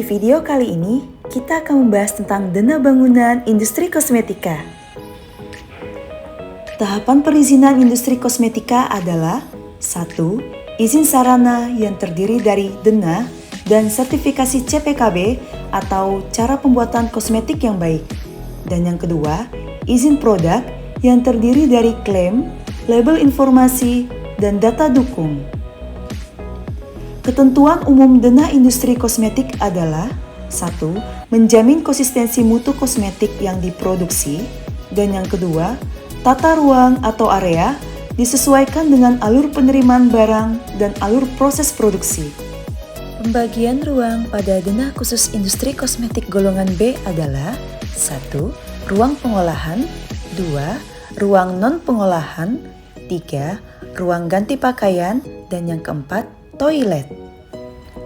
Di video kali ini, kita akan membahas tentang dana bangunan industri kosmetika. Tahapan perizinan industri kosmetika adalah 1. Izin sarana yang terdiri dari dana dan sertifikasi CPKB atau cara pembuatan kosmetik yang baik. Dan yang kedua, izin produk yang terdiri dari klaim, label informasi, dan data dukung. Ketentuan umum dana industri kosmetik adalah 1. Menjamin konsistensi mutu kosmetik yang diproduksi, dan yang kedua, tata ruang atau area disesuaikan dengan alur penerimaan barang dan alur proses produksi. Pembagian ruang pada dana khusus industri kosmetik golongan B adalah 1. Ruang pengolahan, 2. Ruang non-pengolahan, 3. Ruang ganti pakaian, dan yang keempat, toilet.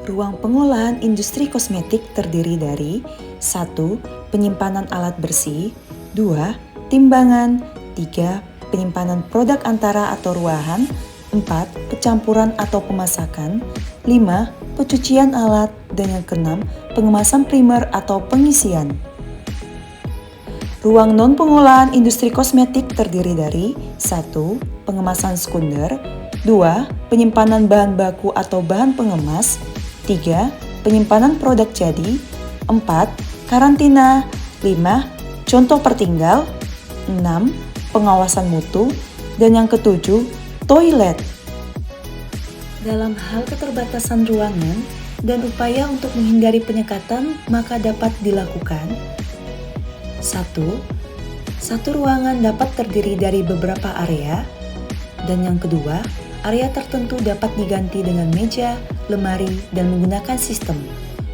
Ruang pengolahan industri kosmetik terdiri dari 1. Penyimpanan alat bersih, 2. Timbangan, 3. Penyimpanan produk antara atau ruahan, 4. Pencampuran atau pemasakan, 5. Pencucian alat, dan yang keenam, pengemasan primer atau pengisian. Ruang non-pengolahan industri kosmetik terdiri dari 1. Pengemasan sekunder, 2. Penyimpanan bahan baku atau bahan pengemas, 3. Penyimpanan produk jadi, 4. Karantina, 5. Contoh pertinggal, 6. Pengawasan mutu, dan yang ketujuh, toilet. Dalam hal keterbatasan ruangan dan upaya untuk menghindari penyekatan, maka dapat dilakukan 1. Satu ruangan dapat terdiri dari beberapa area, dan yang kedua, area tertentu dapat diganti dengan meja, lemari, dan menggunakan sistem.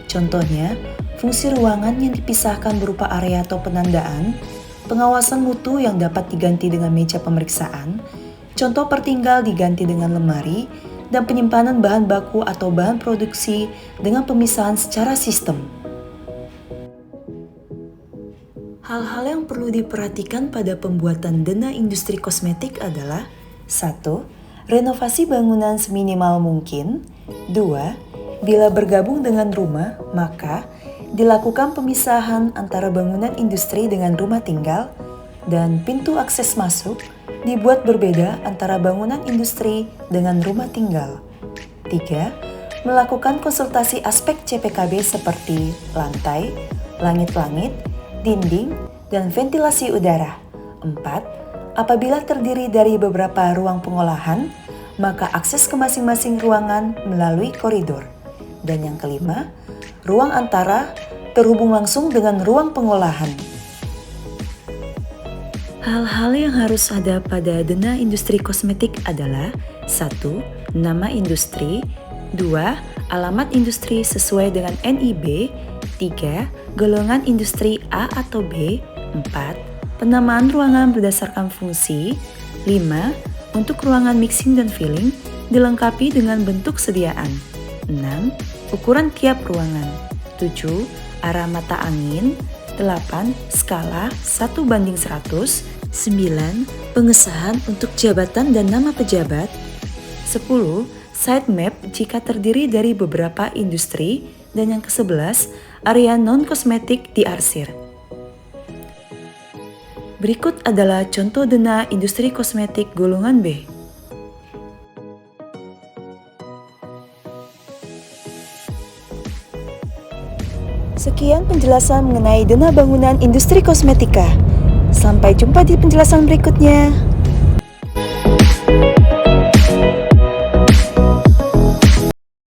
Contohnya, fungsi ruangan yang dipisahkan berupa area atau penandaan, pengawasan mutu yang dapat diganti dengan meja pemeriksaan, contoh pertinggal diganti dengan lemari, dan penyimpanan bahan baku atau bahan produksi dengan pemisahan secara sistem. Hal-hal yang perlu diperhatikan pada pembuatan dana industri kosmetik adalah 1. Renovasi bangunan seminimal mungkin. 2. Bila bergabung dengan rumah, maka dilakukan pemisahan antara bangunan industri dengan rumah tinggal, dan pintu akses masuk dibuat berbeda antara bangunan industri dengan rumah tinggal. 3. Melakukan konsultasi aspek CPKB seperti lantai, langit-langit, dinding, dan ventilasi udara. 4. Apabila terdiri dari beberapa ruang pengolahan, maka akses ke masing-masing ruangan melalui koridor. Dan yang kelima, ruang antara terhubung langsung dengan ruang pengolahan. Hal-hal yang harus ada pada dana industri kosmetik adalah 1. Nama industri, 2. Alamat industri sesuai dengan NIB, 3. Golongan industri A atau B, 4. Penamaan ruangan berdasarkan fungsi, 5. Untuk ruangan mixing dan filling dilengkapi dengan bentuk sediaan, 6. Ukuran tiap ruangan, 7. Arah mata angin, 8. Skala 1:100, 9. Pengesahan untuk jabatan dan nama pejabat, 10. Site map jika terdiri dari beberapa industri, dan yang ke-11, area non-kosmetik diarsir. Berikut adalah contoh dana industri kosmetik golongan B. Sekian penjelasan mengenai dana bangunan industri kosmetika. Sampai jumpa di penjelasan berikutnya.